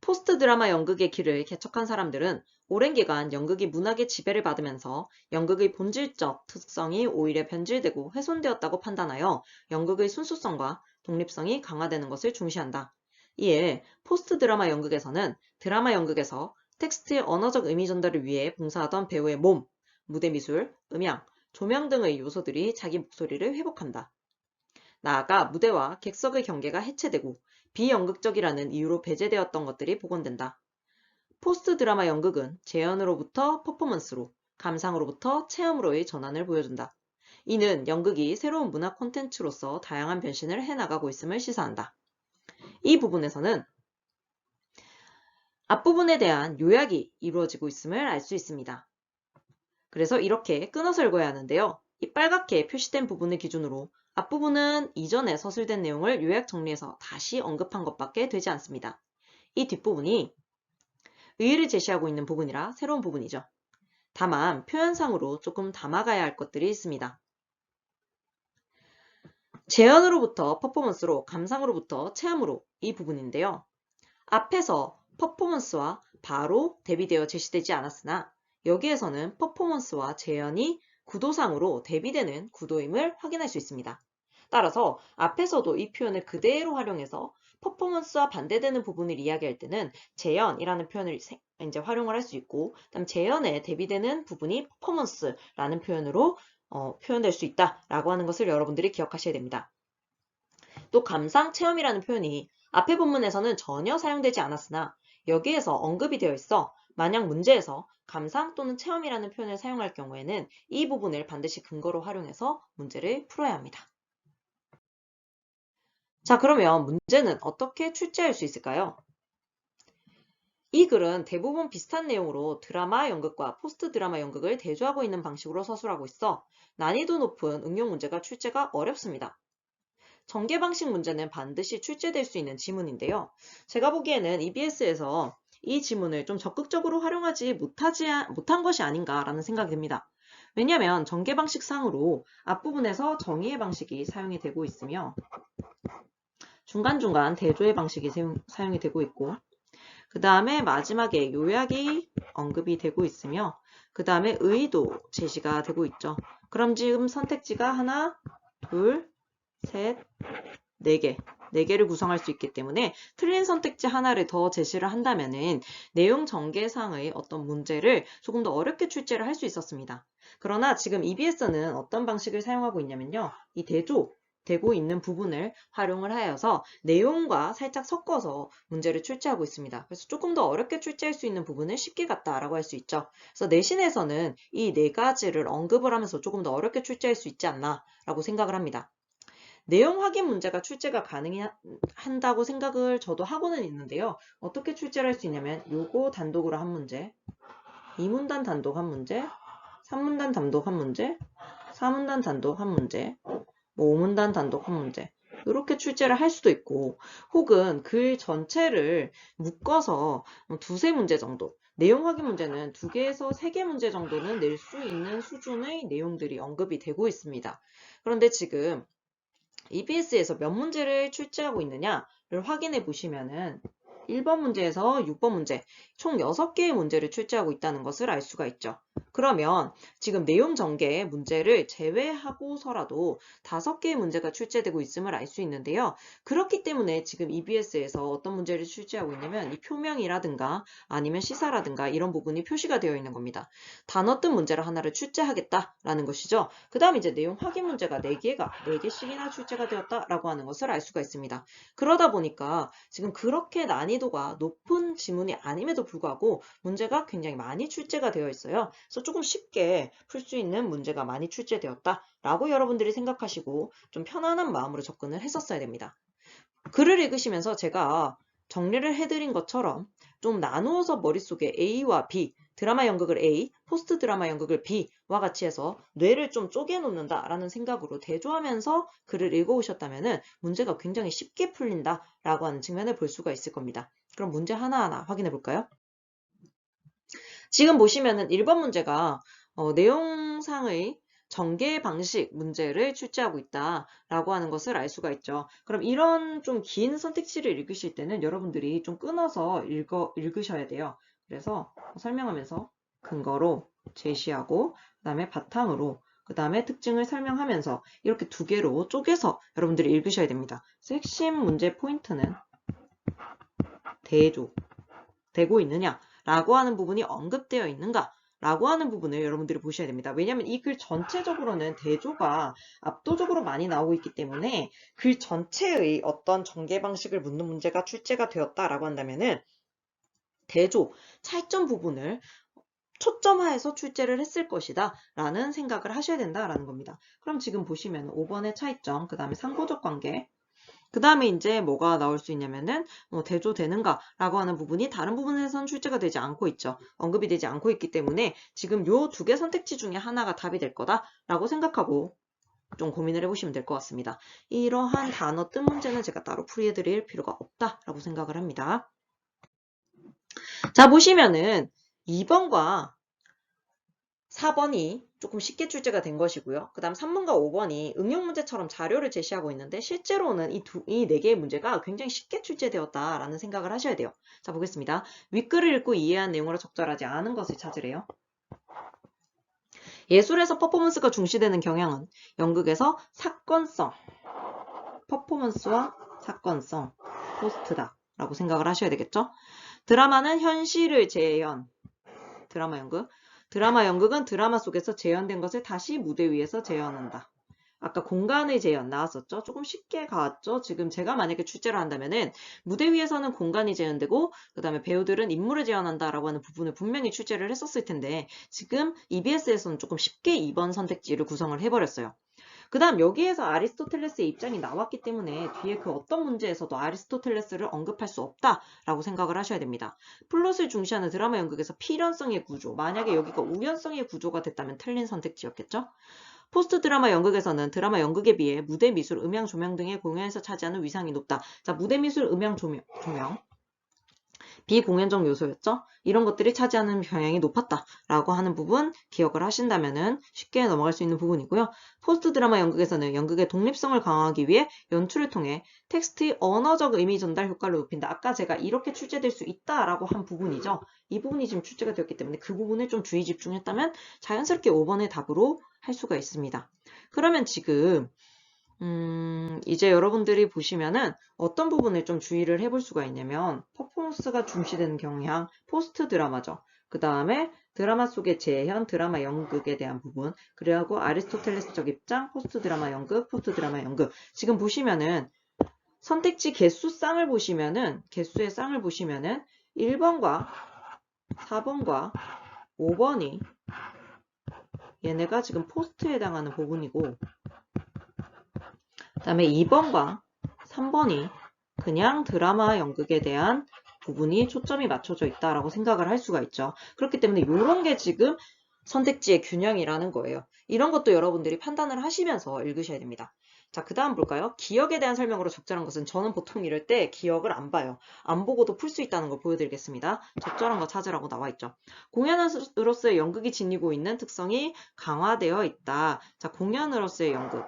포스트 드라마 연극의 길을 개척한 사람들은 오랜 기간 연극이 문학의 지배를 받으면서 연극의 본질적 특성이 오히려 변질되고 훼손되었다고 판단하여 연극의 순수성과 독립성이 강화되는 것을 중시한다. 이에 포스트 드라마 연극에서는 드라마 연극에서 텍스트의 언어적 의미 전달을 위해 봉사하던 배우의 몸, 무대 미술, 음향, 조명 등의 요소들이 자기 목소리를 회복한다. 나아가 무대와 객석의 경계가 해체되고 비연극적이라는 이유로 배제되었던 것들이 복원된다. 포스트 드라마 연극은 재현으로부터 퍼포먼스로, 감상으로부터 체험으로의 전환을 보여준다. 이는 연극이 새로운 문화 콘텐츠로서 다양한 변신을 해나가고 있음을 시사한다. 이 부분에서는 앞부분에 대한 요약이 이루어지고 있음을 알 수 있습니다. 그래서 이렇게 끊어서 읽어야 하는데요. 이 빨갛게 표시된 부분을 기준으로 앞부분은 이전에 서술된 내용을 요약 정리해서 다시 언급한 것밖에 되지 않습니다. 이 뒷부분이 의의를 제시하고 있는 부분이라 새로운 부분이죠. 다만 표현상으로 조금 담아가야 할 것들이 있습니다. 재현으로부터 퍼포먼스로, 감상으로부터 체험으로 이 부분인데요. 앞에서 퍼포먼스와 바로 대비되어 제시되지 않았으나 여기에서는 퍼포먼스와 재현이 구도상으로 대비되는 구도임을 확인할 수 있습니다. 따라서 앞에서도 이 표현을 그대로 활용해서 퍼포먼스와 반대되는 부분을 이야기할 때는 재현이라는 표현을 이제 활용을 할 수 있고, 그다음 재현에 대비되는 부분이 퍼포먼스라는 표현으로 표현될 수 있다라고 하는 것을 여러분들이 기억하셔야 됩니다. 또 감상, 체험이라는 표현이 앞의 본문에서는 전혀 사용되지 않았으나 여기에서 언급이 되어 있어 만약 문제에서 감상 또는 체험이라는 표현을 사용할 경우에는 이 부분을 반드시 근거로 활용해서 문제를 풀어야 합니다. 자, 그러면 문제는 어떻게 출제할 수 있을까요? 이 글은 대부분 비슷한 내용으로 드라마 연극과 포스트 드라마 연극을 대조하고 있는 방식으로 서술하고 있어 난이도 높은 응용 문제가 출제가 어렵습니다. 전개 방식 문제는 반드시 출제될 수 있는 지문인데요. 제가 보기에는 EBS에서 이 지문을 좀 적극적으로 활용하지 못한 것이 아닌가라는 생각이 듭니다. 왜냐하면 전개 방식 상으로 앞부분에서 정의의 방식이 사용이 되고 있으며 중간중간 대조의 방식이 사용이 되고 있고 그 다음에 마지막에 요약이 언급이 되고 있으며 그 다음에 의의도 제시가 되고 있죠. 그럼 지금 선택지가 하나, 둘, 셋, 네 개를 구성할 수 있기 때문에 틀린 선택지 하나를 더 제시를 한다면은 내용 전개상의 어떤 문제를 조금 더 어렵게 출제를 할 수 있었습니다. 그러나 지금 EBS는 어떤 방식을 사용하고 있냐면요. 이 대조, 되고 있는 부분을 활용을 하여서 내용과 살짝 섞어서 문제를 출제하고 있습니다. 그래서 조금 더 어렵게 출제할 수 있는 부분을 쉽게 갔다라고 할 수 있죠. 그래서 내신에서는 이 네 가지를 언급을 하면서 조금 더 어렵게 출제할 수 있지 않나라고 생각을 합니다. 내용 확인 문제가 출제가 가능한다고 생각을 저도 하고는 있는데요. 어떻게 출제를 할 수 있냐면 요거 단독으로 한 문제, 2문단 단독 한 문제, 3문단 단독 한 문제, 4문단 단독 한 문제, 5문단 단독 한 문제 이렇게 출제를 할 수도 있고 혹은 글 전체를 묶어서 두세 문제 정도 내용 확인 문제는 2개에서 3개 문제 정도는 낼 수 있는 수준의 내용들이 언급이 되고 있습니다. 그런데 지금 EBS에서 몇 문제를 출제하고 있느냐를 확인해 보시면은 1번 문제에서 6번 문제, 총 6개의 문제를 출제하고 있다는 것을 알 수가 있죠. 그러면 지금 내용 전개의 문제를 제외하고서라도 5개의 문제가 출제되고 있음을 알 수 있는데요. 그렇기 때문에 지금 EBS에서 어떤 문제를 출제하고 있냐면 이 표명이라든가 아니면 시사라든가 이런 부분이 표시가 되어 있는 겁니다. 단어 뜬 문제를 하나를 출제하겠다라는 것이죠. 그 다음 이제 내용 확인 문제가 4개씩이나 출제가 되었다라고 하는 것을 알 수가 있습니다. 그러다 보니까 지금 그렇게 난이도가 높은 지문이 아님에도 불구하고 문제가 굉장히 많이 출제가 되어 있어요. 그래서 조금 쉽게 풀 수 있는 문제가 많이 출제되었다라고 여러분들이 생각하시고 좀 편안한 마음으로 접근을 했었어야 됩니다. 글을 읽으시면서 제가 정리를 해드린 것처럼 좀 나누어서 머릿속에 A와 B, 드라마 연극을 A, 포스트 드라마 연극을 B와 같이 해서 뇌를 좀 쪼개놓는다라는 생각으로 대조하면서 글을 읽어오셨다면 문제가 굉장히 쉽게 풀린다라고 하는 측면을 볼 수가 있을 겁니다. 그럼 문제 하나하나 확인해 볼까요? 지금 보시면은 1번 문제가 내용상의 전개 방식 문제를 출제하고 있다라고 하는 것을 알 수가 있죠. 그럼 이런 좀 긴 선택지를 읽으실 때는 여러분들이 좀 끊어서 읽으셔야 돼요. 그래서 설명하면서 근거로 제시하고 그다음에 바탕으로 그다음에 특징을 설명하면서 이렇게 2개로 쪼개서 여러분들이 읽으셔야 됩니다. 그래서 핵심 문제 포인트는 대조 되고 있느냐라고 하는 부분이 언급되어 있는가 라고 하는 부분을 여러분들이 보셔야 됩니다. 왜냐하면 이 글 전체적으로는 대조가 압도적으로 많이 나오고 있기 때문에 글 전체의 어떤 전개 방식을 묻는 문제가 출제가 되었다라고 한다면은 대조, 차이점 부분을 초점화해서 출제를 했을 것이다 라는 생각을 하셔야 된다라는 겁니다. 그럼 지금 보시면 5번의 차이점, 그 다음에 상호적 관계, 그 다음에 이제 뭐가 나올 수 있냐면은 대조되는가라고 하는 부분이 다른 부분에선 출제가 되지 않고 있죠. 언급이 되지 않고 있기 때문에 지금 요 2개 선택지 중에 하나가 답이 될 거다라고 생각하고 좀 고민을 해보시면 될 것 같습니다. 이러한 단어 뜬 문제는 제가 따로 풀이해드릴 필요가 없다라고 생각을 합니다. 자, 보시면은 2번과 4번이 조금 쉽게 출제가 된 것이고요. 그 다음 3번과 5번이 응용 문제처럼 자료를 제시하고 있는데 실제로는 이 4개의 문제가 굉장히 쉽게 출제되었다라는 생각을 하셔야 돼요. 자, 보겠습니다. 윗글을 읽고 이해한 내용으로 적절하지 않은 것을 찾으래요. 예술에서 퍼포먼스가 중시되는 경향은 연극에서 사건성, 퍼포먼스와 사건성, 포스트다 라고 생각을 하셔야 되겠죠. 드라마는 현실을 재현, 드라마 연극. 드라마 연극은 드라마 속에서 재현된 것을 다시 무대 위에서 재현한다. 아까 공간의 재현 나왔었죠? 조금 쉽게 가왔죠? 지금 제가 만약에 출제를 한다면은 무대 위에서는 공간이 재현되고 그 다음에 배우들은 인물을 재현한다라고 하는 부분을 분명히 출제를 했었을 텐데 지금 EBS에서는 조금 쉽게 2번 선택지를 구성을 해버렸어요. 그 다음 여기에서 아리스토텔레스의 입장이 나왔기 때문에 뒤에 그 어떤 문제에서도 아리스토텔레스를 언급할 수 없다라고 생각을 하셔야 됩니다. 플롯을 중시하는 드라마 연극에서 필연성의 구조, 만약에 여기가 우연성의 구조가 됐다면 틀린 선택지였겠죠? 포스트 드라마 연극에서는 드라마 연극에 비해 무대 미술, 음향, 조명 등의 공연에서 차지하는 위상이 높다. 자, 무대 미술, 음향, 조명. 비공연적 요소였죠. 이런 것들이 차지하는 경향이 높았다라고 하는 부분 기억을 하신다면 쉽게 넘어갈 수 있는 부분이고요. 포스트 드라마 연극에서는 연극의 독립성을 강화하기 위해 연출을 통해 텍스트의 언어적 의미 전달 효과를 높인다. 아까 제가 이렇게 출제될 수 있다라고 한 부분이죠. 이 부분이 지금 출제가 되었기 때문에 그 부분을 좀 주의 집중했다면 자연스럽게 5번의 답으로 할 수가 있습니다. 그러면 지금 이제 여러분들이 보시면은 어떤 부분을 좀 주의를 해볼 수가 있냐면 퍼포먼스가 중시되는 경향, 포스트 드라마죠. 그 다음에 드라마 속의 재현, 드라마 연극에 대한 부분, 그리고 아리스토텔레스적 입장, 포스트 드라마 연극, 포스트 드라마 연극. 지금 보시면은 선택지 개수의 쌍을 보시면은 1번과 4번과 5번이 얘네가 지금 포스트에 해당하는 부분이고, 그 다음에 2번과 3번이 그냥 드라마 연극에 대한 부분이 초점이 맞춰져 있다라고 생각을 할 수가 있죠. 그렇기 때문에 이런 게 지금 선택지의 균형이라는 거예요. 이런 것도 여러분들이 판단을 하시면서 읽으셔야 됩니다. 자, 그 다음 볼까요? 기억에 대한 설명으로 적절한 것은 저는 보통 이럴 때 기억을 안 봐요. 안 보고도 풀 수 있다는 걸 보여드리겠습니다. 적절한 거 찾으라고 나와 있죠. 공연으로서의 연극이 지니고 있는 특성이 강화되어 있다. 자, 공연으로서의 연극.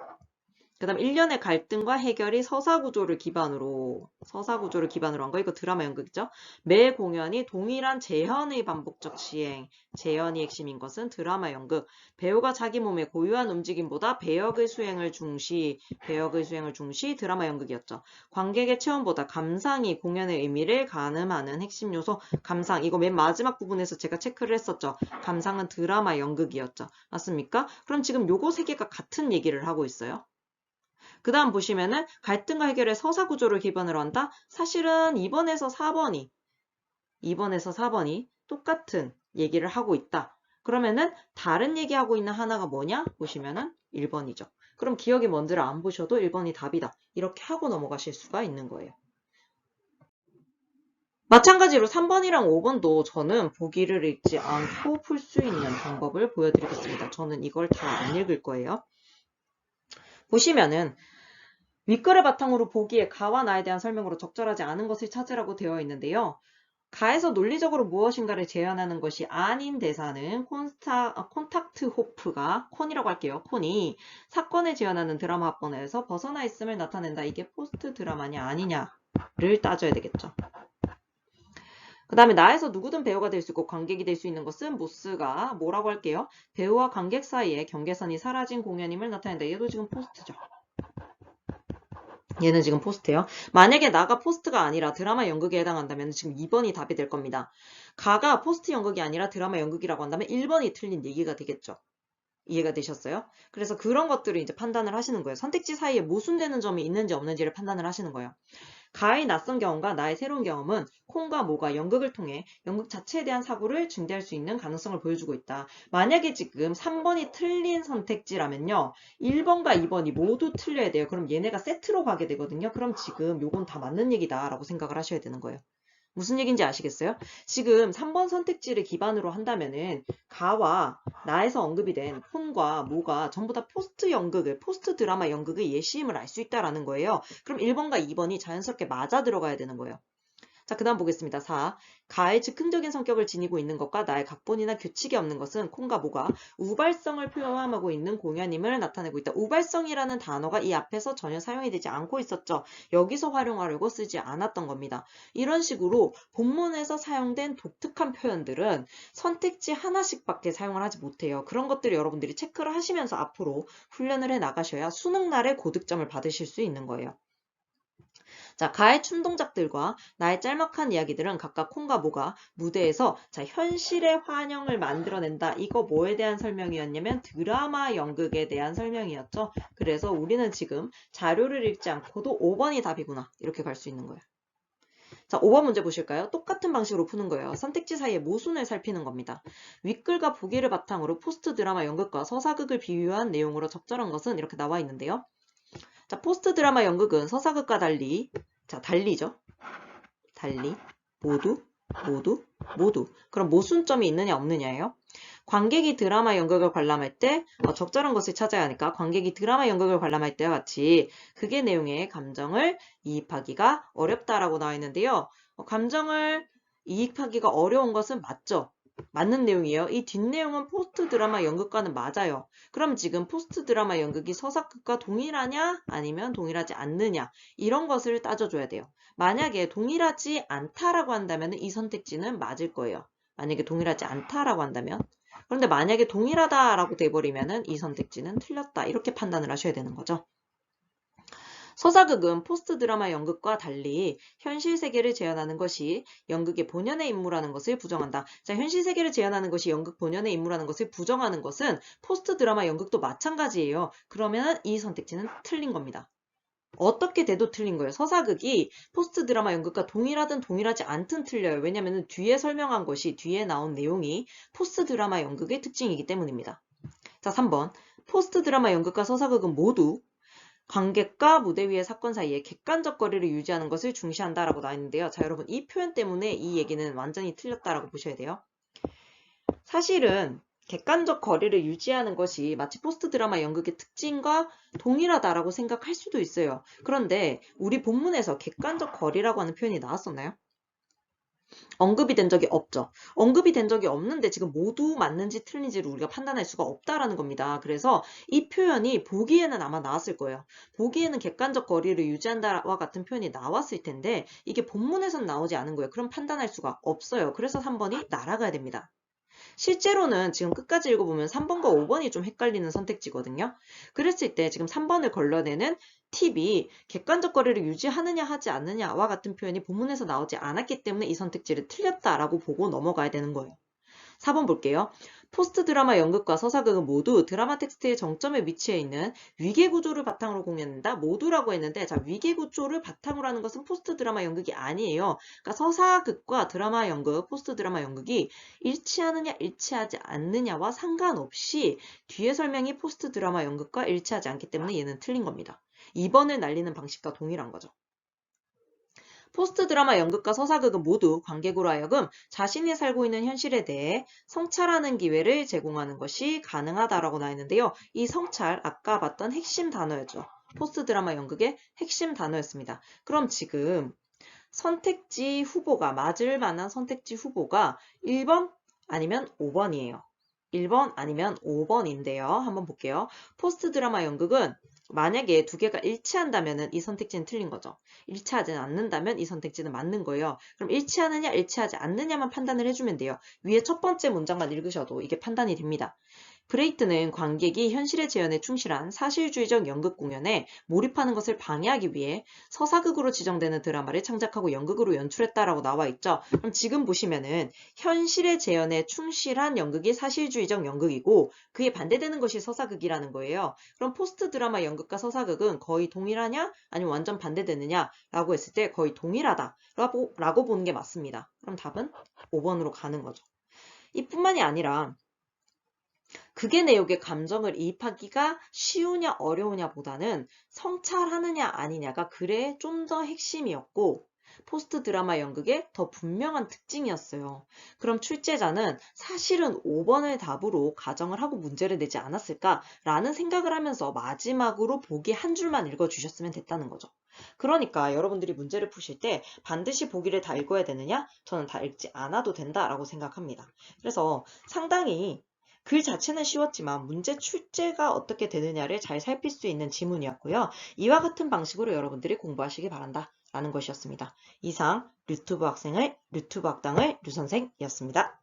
그 다음 1년의 갈등과 해결이 서사구조를 기반으로 한 거. 이거 드라마 연극이죠. 매 공연이 동일한 재현의 반복적 시행. 재현이 핵심인 것은 드라마 연극. 배우가 자기 몸의 고유한 움직임보다 배역의 수행을 중시 드라마 연극이었죠. 관객의 체험보다 감상이 공연의 의미를 가늠하는 핵심 요소. 감상. 이거 맨 마지막 부분에서 제가 체크를 했었죠. 감상은 드라마 연극이었죠. 맞습니까? 그럼 지금 요거 세 개가 같은 얘기를 하고 있어요. 그 다음 보시면은 갈등과 해결의 서사 구조를 기반으로 한다. 사실은 2번에서 4번이 똑같은 얘기를 하고 있다. 그러면은 다른 얘기하고 있는 하나가 뭐냐? 보시면은 1번이죠. 그럼 기억이 뭔지를 안 보셔도 1번이 답이다. 이렇게 하고 넘어가실 수가 있는 거예요. 마찬가지로 3번이랑 5번도 저는 보기를 읽지 않고 풀 수 있는 방법을 보여드리겠습니다. 저는 이걸 다 안 읽을 거예요. 보시면은 윗글을 바탕으로 보기에 가와 나에 대한 설명으로 적절하지 않은 것을 찾으라고 되어 있는데요. 가에서 논리적으로 무엇인가를 재현하는 것이 아닌 대사는 콘탁트 호프가 콘이라고 할게요. 콘이 사건을 재현하는 드라마 합본에서 벗어나 있음을 나타낸다. 이게 포스트 드라마냐 아니냐를 따져야 되겠죠. 그 다음에 나에서 누구든 배우가 될 수 있고 관객이 될 수 있는 것은 모스가 뭐라고 할게요. 배우와 관객 사이에 경계선이 사라진 공연임을 나타낸다. 얘도 지금 포스트죠. 얘는 지금 포스트예요. 만약에 나가 포스트가 아니라 드라마 연극에 해당한다면 지금 2번이 답이 될 겁니다. 가가 포스트 연극이 아니라 드라마 연극이라고 한다면 1번이 틀린 얘기가 되겠죠. 이해가 되셨어요? 그래서 그런 것들을 이제 판단을 하시는 거예요. 선택지 사이에 모순되는 점이 있는지 없는지를 판단을 하시는 거예요. 가의 낯선 경험과 나의 새로운 경험은 콩과 모가 연극을 통해 연극 자체에 대한 사고를 증대할 수 있는 가능성을 보여주고 있다. 만약에 지금 3번이 틀린 선택지라면요. 1번과 2번이 모두 틀려야 돼요. 그럼 얘네가 세트로 가게 되거든요. 그럼 지금 요건 다 맞는 얘기다라고 생각을 하셔야 되는 거예요. 무슨 얘기인지 아시겠어요? 지금 3번 선택지를 기반으로 한다면은 가와 나에서 언급이 된 콘과 모가 전부 다 포스트 드라마 연극의 예시임을 알 수 있다라는 거예요. 그럼 1번과 2번이 자연스럽게 맞아 들어가야 되는 거예요. 자, 그 다음 보겠습니다. 4. 가의 즉흥적인 성격을 지니고 있는 것과 나의 각본이나 규칙이 없는 것은 콩과 모가 우발성을 포함하고 있는 공연임을 나타내고 있다. 우발성이라는 단어가 이 앞에서 전혀 사용이 되지 않고 있었죠. 여기서 활용하려고 쓰지 않았던 겁니다. 이런 식으로 본문에서 사용된 독특한 표현들은 선택지 하나씩밖에 사용을 하지 못해요. 그런 것들을 여러분들이 체크를 하시면서 앞으로 훈련을 해 나가셔야 수능날에 고득점을 받으실 수 있는 거예요. 자, 가의 춤 동작들과 나의 짤막한 이야기들은 각각 콩과 모가 무대에서 자, 현실의 환영을 만들어낸다. 이거 뭐에 대한 설명이었냐면 드라마 연극에 대한 설명이었죠. 그래서 우리는 지금 자료를 읽지 않고도 5번이 답이구나. 이렇게 갈 수 있는 거예요. 자, 5번 문제 보실까요? 똑같은 방식으로 푸는 거예요. 선택지 사이의 모순을 살피는 겁니다. 윗글과 보기를 바탕으로 포스트 드라마 연극과 서사극을 비유한 내용으로 적절한 것은 이렇게 나와 있는데요. 자, 포스트 드라마 연극은 서사극과 달리, 자, 달리죠. 달리, 모두. 그럼 모순점이 있느냐 없느냐예요. 관객이 드라마 연극을 관람할 때 적절한 것을 찾아야 하니까 관객이 드라마 연극을 관람할 때와 같이 극의 내용에 감정을 이입하기가 어렵다라고 나와 있는데요. 감정을 이입하기가 어려운 것은 맞죠. 맞는 내용이에요. 이 뒷내용은 포스트 드라마 연극과는 맞아요. 그럼 지금 포스트 드라마 연극이 서사극과 동일하냐 아니면 동일하지 않느냐 이런 것을 따져줘야 돼요. 만약에 동일하지 않다라고 한다면 이 선택지는 맞을 거예요. 만약에 동일하지 않다라고 한다면 그런데 만약에 동일하다라고 돼버리면 이 선택지는 틀렸다 이렇게 판단을 하셔야 되는 거죠. 서사극은 포스트 드라마 연극과 달리 현실 세계를 재현하는 것이 연극의 본연의 임무라는 것을 부정한다. 자, 현실 세계를 재현하는 것이 연극 본연의 임무라는 것을 부정하는 것은 포스트 드라마 연극도 마찬가지예요. 그러면 이 선택지는 틀린 겁니다. 어떻게 돼도 틀린 거예요. 서사극이 포스트 드라마 연극과 동일하든 동일하지 않든 틀려요. 왜냐하면 뒤에 설명한 것이, 뒤에 나온 내용이 포스트 드라마 연극의 특징이기 때문입니다. 자, 3번. 포스트 드라마 연극과 서사극은 모두 관객과 무대 위의 사건 사이에 객관적 거리를 유지하는 것을 중시한다라고 나와 있는데요. 자, 여러분 이 표현 때문에 이 얘기는 완전히 틀렸다라고 보셔야 돼요. 사실은 객관적 거리를 유지하는 것이 마치 포스트 드라마 연극의 특징과 동일하다라고 생각할 수도 있어요. 그런데 우리 본문에서 객관적 거리라고 하는 표현이 나왔었나요? 언급이 된 적이 없죠. 언급이 된 적이 없는데 지금 모두 맞는지 틀린지를 우리가 판단할 수가 없다라는 겁니다. 그래서 이 표현이 보기에는 아마 나왔을 거예요. 보기에는 객관적 거리를 유지한다와 같은 표현이 나왔을 텐데 이게 본문에선 나오지 않은 거예요. 그럼 판단할 수가 없어요. 그래서 3번이 날아가야 됩니다. 실제로는 지금 끝까지 읽어보면 3번과 5번이 좀 헷갈리는 선택지거든요. 그랬을 때 지금 3번을 걸러내는 팁이 객관적 거리를 유지하느냐 하지 않느냐와 같은 표현이 본문에서 나오지 않았기 때문에 이 선택지를 틀렸다라고 보고 넘어가야 되는 거예요. 4번 볼게요. 포스트 드라마 연극과 서사극은 모두 드라마 텍스트의 정점에 위치해 있는 위계 구조를 바탕으로 공연한다. 모두라고 했는데 자, 위계 구조를 바탕으로 하는 것은 포스트 드라마 연극이 아니에요. 그러니까 서사극과 드라마 연극, 포스트 드라마 연극이 일치하느냐 일치하지 않느냐와 상관없이 뒤에 설명이 포스트 드라마 연극과 일치하지 않기 때문에 얘는 틀린 겁니다. 2번을 날리는 방식과 동일한 거죠. 포스트 드라마 연극과 서사극은 모두 관객으로 하여금 자신이 살고 있는 현실에 대해 성찰하는 기회를 제공하는 것이 가능하다라고 나와 있는데요. 이 성찰, 아까 봤던 핵심 단어였죠. 포스트 드라마 연극의 핵심 단어였습니다. 그럼 지금 선택지 후보가, 맞을 만한 선택지 후보가 1번 아니면 5번이에요. 1번 아니면 5번인데요. 한번 볼게요. 포스트 드라마 연극은 만약에 두 개가 일치한다면 이 선택지는 틀린 거죠. 일치하지 않는다면 이 선택지는 맞는 거예요. 그럼 일치하느냐 일치하지 않느냐만 판단을 해주면 돼요. 위에 첫 번째 문장만 읽으셔도 이게 판단이 됩니다. 브레이트는 관객이 현실의 재현에 충실한 사실주의적 연극 공연에 몰입하는 것을 방해하기 위해 서사극으로 지정되는 드라마를 창작하고 연극으로 연출했다라고 나와 있죠. 그럼 지금 보시면은 현실의 재현에 충실한 연극이 사실주의적 연극이고 그에 반대되는 것이 서사극이라는 거예요. 그럼 포스트 드라마 연극과 서사극은 거의 동일하냐 아니면 완전 반대되느냐 라고 했을 때 거의 동일하다라고 보는 게 맞습니다. 그럼 답은 5번으로 가는 거죠. 이뿐만이 아니라 극의 내용에 감정을 이입하기가 쉬우냐 어려우냐 보다는 성찰하느냐 아니냐가 글의 좀 더 핵심이었고 포스트 드라마 연극의 더 분명한 특징이었어요. 그럼 출제자는 사실은 5번을 답으로 가정을 하고 문제를 내지 않았을까라는 생각을 하면서 마지막으로 보기 한 줄만 읽어주셨으면 됐다는 거죠. 그러니까 여러분들이 문제를 푸실 때 반드시 보기를 다 읽어야 되느냐? 저는 다 읽지 않아도 된다라고 생각합니다. 그래서 상당히 글 자체는 쉬웠지만 문제 출제가 어떻게 되느냐를 잘 살필 수 있는 지문이었고요. 이와 같은 방식으로 여러분들이 공부하시기 바란다 라는 것이었습니다. 이상 류튜브 학당의 류선생이었습니다.